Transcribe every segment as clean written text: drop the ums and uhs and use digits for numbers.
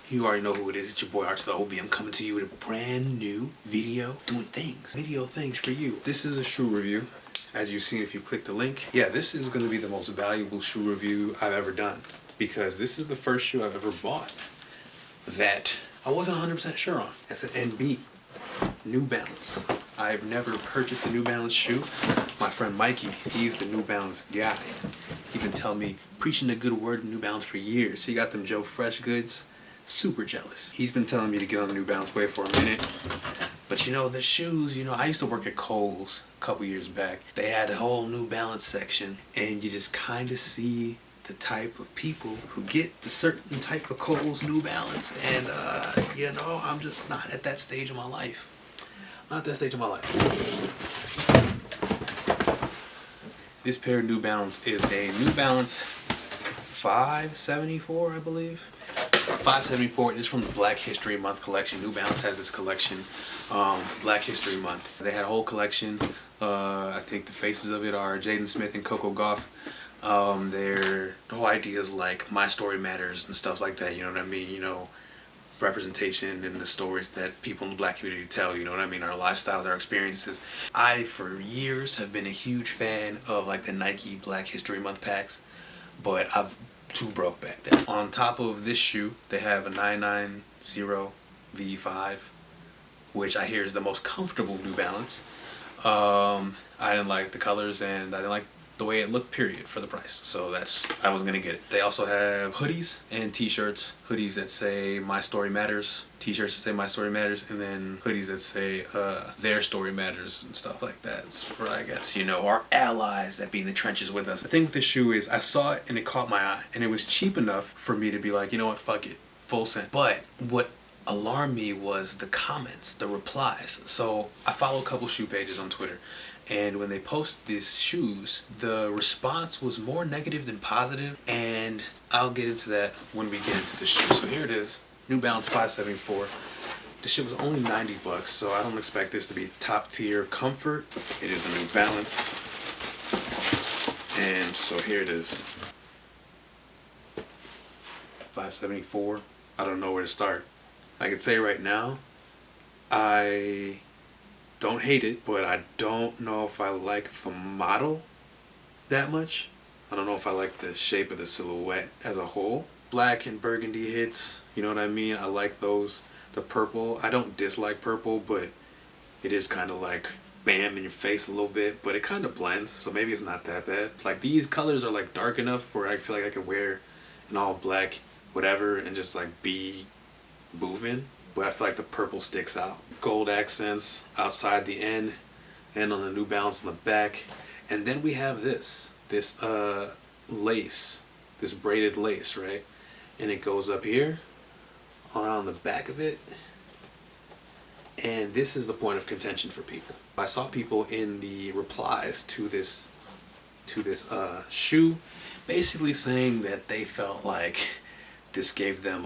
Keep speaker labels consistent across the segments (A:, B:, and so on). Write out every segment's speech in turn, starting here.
A: You already know who it is. It's your boy Arch the OB. I'm coming to you with a brand new video doing things. Video things for you. This is a shoe review. As you've seen if you click the link. Yeah, this is going to be the most valuable shoe review I've ever done. Because this is the first shoe I've ever bought that I wasn't 100% sure on. That's an NB. New Balance. I've never purchased a New Balance shoe. My friend Mikey, he's the New Balance guy. He's been telling me, preaching the good word of New Balance for years. He got them Joe Fresh goods. Super jealous. He's been telling me to get on the New Balance way for a minute. But you know, the shoes, you know, I used to work at Kohl's a couple years back. They had a whole New Balance section, and you just kind of see the type of people who get the certain type of Kohl's New Balance. And, you know, I'm just not at that stage of my life. Not that stage of my life. This pair of New Balance is a New Balance 574, I believe. 574 is from the Black History Month collection. New Balance has this collection, Black History Month. They had a whole collection. I think the faces of it are Jaden Smith and Coco Gauff. The whole idea is like My Story Matters and stuff like that. You know what I mean? You know, representation and the stories that people in the black community tell. You know what I mean? Our lifestyles, our experiences. I, for years, have been a huge fan of like the Nike Black History Month packs, but I've too broke back then. On top of this shoe, they have a 990 V5, which I hear is the most comfortable New Balance. I didn't like the colors and I didn't like the way it looked, period, for the price. So I wasn't gonna get it. They also have hoodies and t-shirts. Hoodies that say My Story Matters, t-shirts that say My Story Matters, and then hoodies that say Their Story Matters and stuff like that. It's for, I guess, you know, our allies that be in the trenches with us. The thing with this shoe is I saw it and it caught my eye, and it was cheap enough for me to be like, you know what, fuck it, full send. But what alarmed me was the comments, the replies. So I follow a couple shoe pages on Twitter, and when they post these shoes, the response was more negative than positive, and I'll get into that when we get into the shoe. So here it is, New Balance 574. The shit was only 90 bucks, so I don't expect this to be top tier comfort. It is a New Balance, and so here it is. 574. I don't know where to start. I could say right now, I don't hate it, but I don't know if I like the model that much. I don't know if I like the shape of the silhouette as a whole. Black and burgundy hits, you know what I mean? I like those. The purple, I don't dislike purple, but it is kind of like bam in your face a little bit, but it kind of blends, so maybe it's not that bad. It's like these colors are like dark enough where I feel like I could wear an all black whatever and just like be moving. But I feel like the purple sticks out. Gold accents outside the end and on the New Balance on the back. And then we have this lace, this braided lace, right? And it goes up here on the back of it. And this is the point of contention for people. I saw people in the replies to this shoe basically saying that they felt like this gave them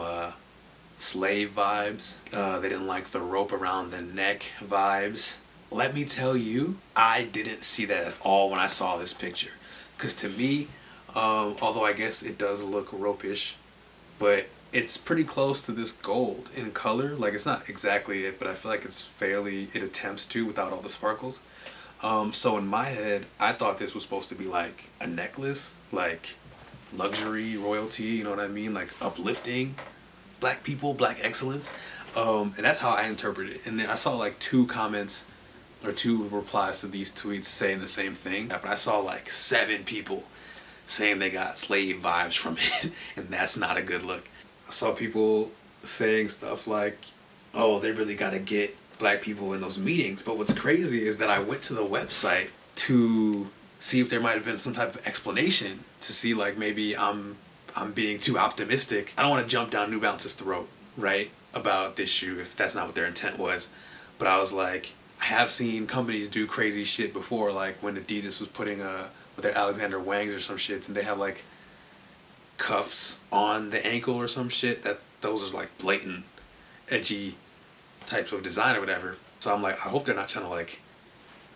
A: slave vibes. They didn't like the rope around the neck vibes. Let me tell you, I didn't see that at all when I saw this picture. Because to me, although I guess it does look rope-ish, but it's pretty close to this gold in color. Like, it's not exactly it, but I feel like it attempts to without all the sparkles. So in my head, I thought this was supposed to be like a necklace, like luxury, royalty, you know what I mean? Like uplifting. Black people, black excellence, and that's how I interpret it. And then I saw like two comments or two replies to these tweets saying the same thing, but I saw like 7 people saying they got slave vibes from it, and that's not a good look. I saw people saying stuff like, oh, they really got to get black people in those meetings. But what's crazy is that I went to the website to see if there might have been some type of explanation, to see like maybe I'm being too optimistic. I don't want to jump down New Balance's throat, right, about this shoe if that's not what their intent was. But I was like, I have seen companies do crazy shit before, like when Adidas was putting with their Alexander Wangs or some shit, and they have like cuffs on the ankle or some shit. Those are like blatant, edgy types of design or whatever. So I'm like, I hope they're not trying to like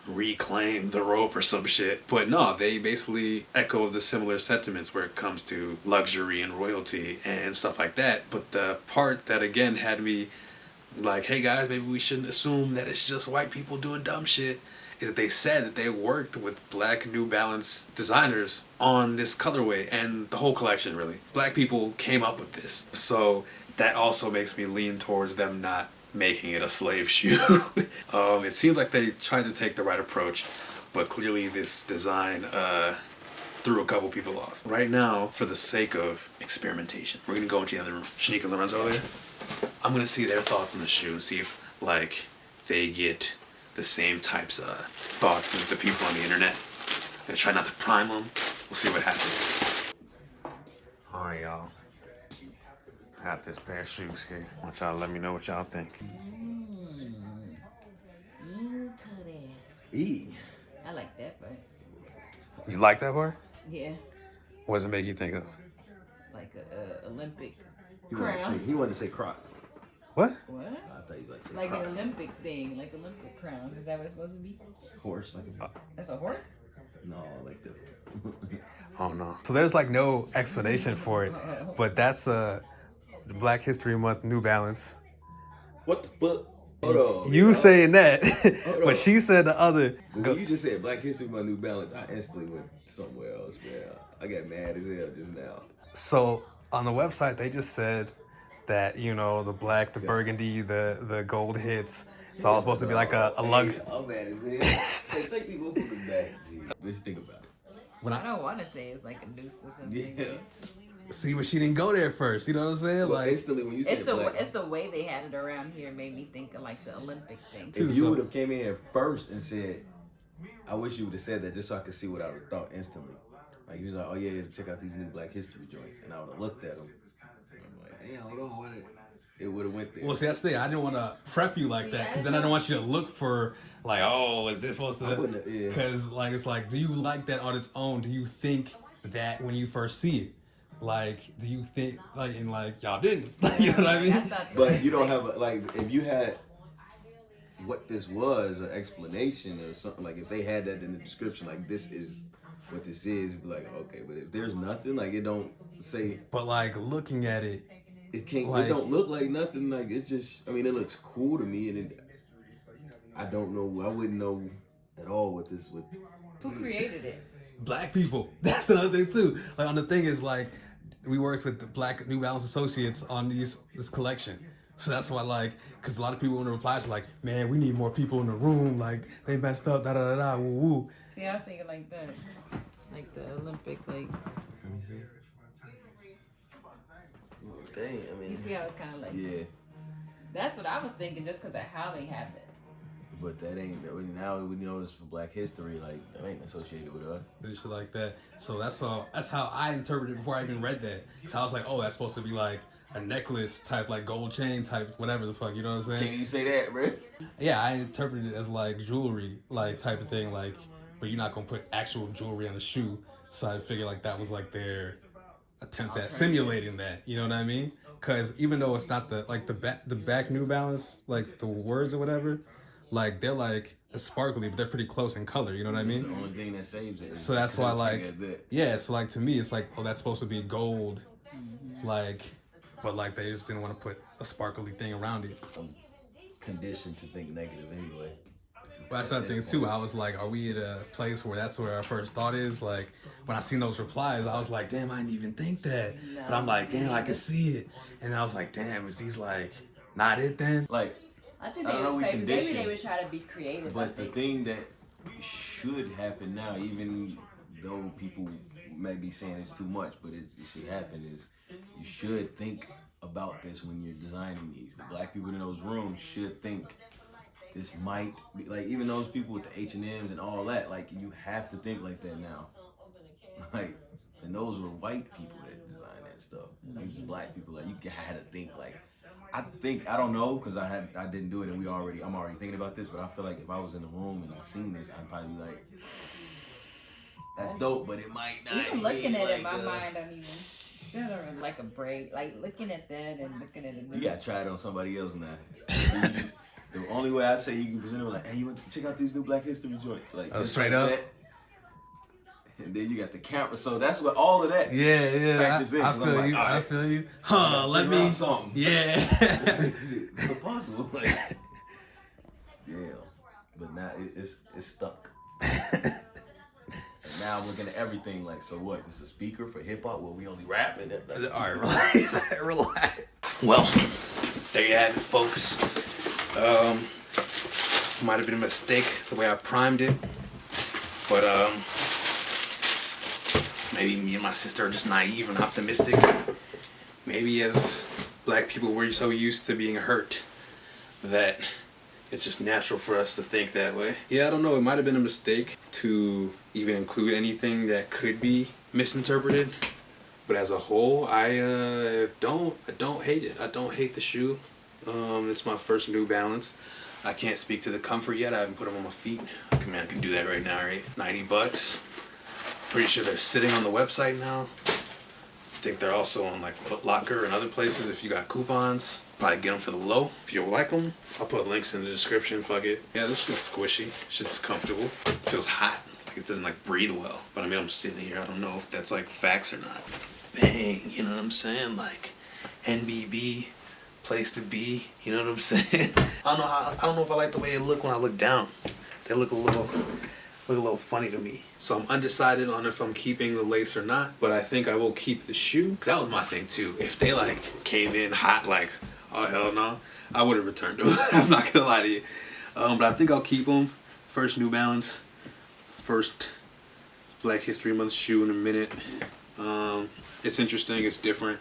A: reclaim the rope or some shit. But no, they basically echo the similar sentiments where it comes to luxury and royalty and stuff like that. But the part that again had me like, hey guys, maybe we shouldn't assume that it's just white people doing dumb shit, is that they said that they worked with black New Balance designers on this colorway and the whole collection really. Black people came up with this. So that also makes me lean towards them not making it a slave shoe. It seems like they tried to take the right approach, but clearly this design threw a couple people off. Right now, for the sake of experimentation, we're gonna go into the other room. Shanique and Lorenzo over there. I'm gonna see their thoughts on the shoe, see if like they get the same types of thoughts as the people on the internet. I'm gonna try not to prime them. We'll see what happens. All right, y'all. I got this pair of shoes here. I want y'all to let me know what y'all think.
B: I like that part.
A: You like that part?
B: Yeah.
A: What does it make you think of?
B: Like a Olympic
C: He
B: crown.
C: wanted to say croc.
A: What?
B: What?
C: I thought you were going to say
B: Like
C: croc.
B: an Olympic thing, like Olympic crown. Is that what it's supposed to be?
C: Horse. Like
B: That's a horse?
C: no, like the.
A: Oh no. So there's like no explanation for it, but that's the Black History Month New Balance.
C: What the fuck? Hold on.
A: You saying that,
C: Hold
A: but
C: on.
A: she said the other.
C: When you just said Black History Month New Balance, I instantly went somewhere else, man. I got mad as hell just now.
A: So on the website they just said that, you know, the black, the burgundy, the gold hits. It's all supposed to be like a lug.
C: I'm mad as hell. Take these one from the back, G. Let's think about it.
A: When
B: I don't want to say it's like a noose or something.
C: Yeah.
A: See, but she didn't go there first. You know what I'm saying?
C: Well,
A: Like,
C: instantly when you said black,
B: It's the way they had it around here made me think of like the Olympic thing.
C: if you would have came in here first and said, I wish you would have said that just so I could see what I would have thought instantly. Like, you was like, oh yeah, check out these new Black History joints. And I would have looked at them. I'm like, damn, hold on, what it would have went there.
A: well, see, that's the thing. I didn't want to prep you like that because then I don't want you to look for like, oh, is this supposed
C: I
A: to?
C: wouldn't have, yeah.
A: Because like it's like, do you like that on its own? Do you think that when you first see it? Like, do you think like and like y'all didn't? You know what I mean?
C: But you don't have a, like, if you had what this was, an explanation or something, like if they had that in the description, like this is what this is, you'd be like, okay, but if there's nothing, like it don't say.
A: But like looking at it,
C: It can't.
A: Like,
C: it don't look like nothing. Like it's just. I mean, it looks cool to me, and I don't know. I wouldn't know at all what this would.
B: Who created it?
A: black people. That's another thing too. Like on the thing is like, we worked with the Black New Balance Associates on this collection. So that's why, like, because a lot of people want to reply to like, man, we need more people in the room. Like, they messed up, da da da da, woo woo.
B: See, I was thinking like that, like the Olympic, like.
C: Let me see. Dang, I
B: You
C: mean.
B: see how it's kind of like.
C: Yeah,
B: That's what I was thinking, just because of how they have it.
C: but that ain't. Now we know this for Black History. Like that ain't associated with us.
A: And shit like that. So that's all. That's how I interpreted it before I even read that. So I was like, oh, that's supposed to be like a necklace type, like gold chain type, whatever the fuck. You know what I'm saying?
C: Can't even say that, bro.
A: Yeah, I interpreted it as like jewelry, like type of thing. Like, but you're not gonna put actual jewelry on the shoe. So I figured like that was like their attempt at simulating that. You know what I mean? Because even though it's not the back New Balance, like the words or whatever, like they're like sparkly, but they're pretty close in color. You know what I mean?
C: The only thing that saves it.
A: So that's why, like, yeah. So like to me, it's like, oh, that's supposed to be gold, like, but like they just didn't want to put a sparkly thing around it.
C: I'm conditioned to think negative anyway.
A: But that's another thing too. I was like, are we at a place where that's where our first thought is? Like when I seen those replies, I was like, damn, I didn't even think that. But I'm like, damn, I can see it. And I was like, damn, is these like not it then?
C: Like,
B: I think
C: I don't know, we
B: maybe they
C: conditioned.
B: would try to be creative.
C: but the thing that should happen now, even though people may be saying it's too much, but it should happen, is you should think about this when you're designing these. The black people in those rooms should think this might be, like, even those people with the H&Ms and all that, like, you have to think like that now. Like, and those were white people that designed that stuff. These are black people, like, you gotta think like, I don't know, because I didn't do it, and I'm already thinking about this, but I feel like if I was in the room and I seen this, I'd probably be like, that's dope, but it might not.
B: Even looking at it,
C: like,
B: my mind don't even. Still don't really like a braid. Like looking at that and looking at it.
C: You gotta try it on somebody else now. The only way I say you can present them like, hey, you want to check out these new Black History joints? Like,
A: Oh,
C: just
A: straight
C: like
A: up?
C: that. And then you got the camera, so that's what all of that.
A: Yeah,
C: factors in,
A: I
C: 'cause
A: feel
C: I'm like,
A: you.
C: all
A: I
C: right,
A: feel you.
C: I gotta
A: Huh? Let
C: figure
A: me.
C: out something.
A: Yeah.
C: Is it possible? Like, yeah, but now it's stuck. And now I'm looking at everything like, so what? This is a speaker for hip hop? Well, we only rap in it.
A: All right, relax. Relax. Well, there you have it, folks. Might have been a mistake the way I primed it, but maybe me and my sister are just naive and optimistic. Maybe as black people, we're so used to being hurt that it's just natural for us to think that way. Yeah, I don't know. It might have been a mistake to even include anything that could be misinterpreted. But as a whole, I don't hate it. I don't hate the shoe. It's my first New Balance. I can't speak to the comfort yet. I haven't put them on my feet. I can do that right now, right? $90. Pretty sure they're sitting on the website now. I think they're also on like Foot Locker and other places if you got coupons. Probably get them for the low. If you like them, I'll put links in the description. Fuck it. Yeah, this shit's squishy. Shit's comfortable. Feels hot. Like it doesn't like breathe well. But I mean, I'm sitting here. I don't know if that's like facts or not. Bang, you know what I'm saying? Like NBB, place to be. You know what I'm saying? I don't know if I like the way they look when I look down. They look a little funny to me. So I'm undecided on if I'm keeping the lace or not, but I think I will keep the shoe. Cause that was my thing too. If they like came in hot, like, oh hell no, I would have returned them. I'm not gonna lie to you. But I think I'll keep them. First New Balance, first Black History Month shoe in a minute. It's interesting, it's different.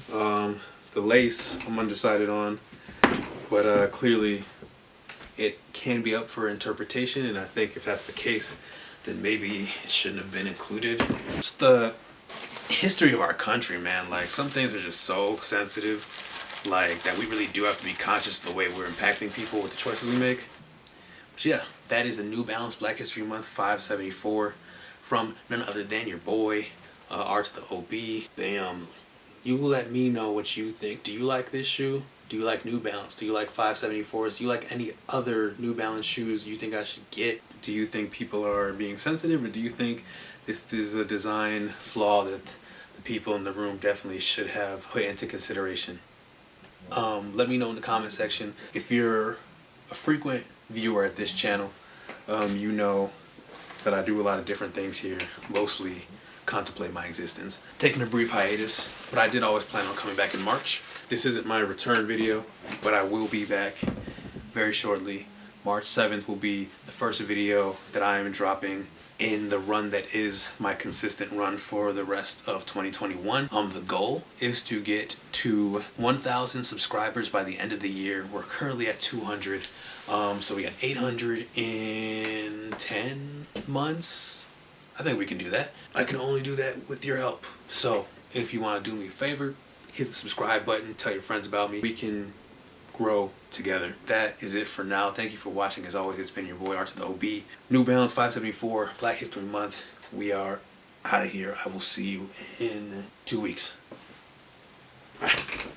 A: The lace I'm undecided on, but clearly it can be up for interpretation, and I think if that's the case, then maybe it shouldn't have been included. It's the history of our country, man. Like, some things are just so sensitive, like, that we really do have to be conscious of the way we're impacting people with the choices we make. But yeah, that is the New Balance Black History Month 574 from none other than your boy, Arts the OB. Bam. You let me know what you think. Do you like this shoe? Do you like New Balance? Do you like 574s? Do you like any other New Balance shoes you think I should get? Do you think people are being sensitive, or do you think this is a design flaw that the people in the room definitely should have put into consideration? Let me know in the comment section. If you're a frequent viewer at this channel, you know that I do a lot of different things here, mostly contemplate my existence. Taking a brief hiatus, but I did always plan on coming back in March. This isn't my return video, but I will be back very shortly. March 7th will be the first video that I am dropping in the run that is my consistent run for the rest of 2021. The goal is to get to 1,000 subscribers by the end of the year. We're currently at 200. So we got 800 in 10 months. I think we can do that. I can only do that with your help. So if you want to do me a favor, hit the subscribe button, tell your friends about me. We can grow together. That is it for now. Thank you for watching. As always, it's been your boy, Arts of the OB. New Balance 574, Black History Month. We are out of here. I will see you in 2 weeks.